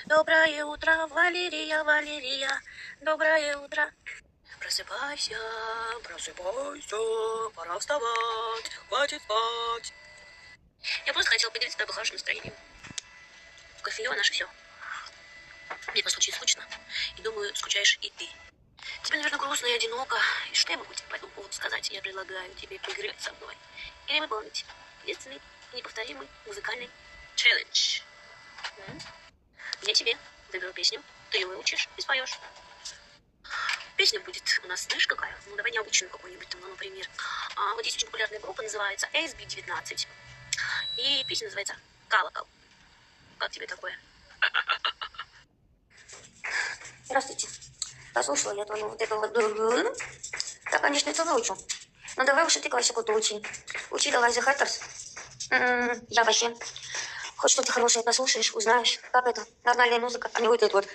Доброе утро, Валерия, Валерия. Доброе утро. Просыпайся, просыпайся, пора вставать, хватит спать. Я просто хотела поделиться с тобой хорошим настроением. Кофеёв наше все. Мне просто очень скучно. И думаю, скучаешь и ты. Тебе, наверное, грустно и одиноко. И что я могу тебе по этому поводу сказать? Я предлагаю тебе поиграть со мной. Или выполнить единственный неповторимый музыкальный челлендж. Я тебе выберу песню, ты ее выучишь и споешь. Песня будет у нас, знаешь, какая? Ну, давай необычную какую-нибудь, там, ну, например. Вот здесь очень популярная группа, называется SB19. И песня называется «Колокол». Как тебе такое? Здравствуйте. Послушала я твою вот эту вот... Да, конечно, это выучу. Ну, давай уж и ты классику-то учи. Учи давай The Hatters. Я вообще... Хоть что-то хорошее послушаешь, узнаешь, как это нормальная музыка, а не вот это вот.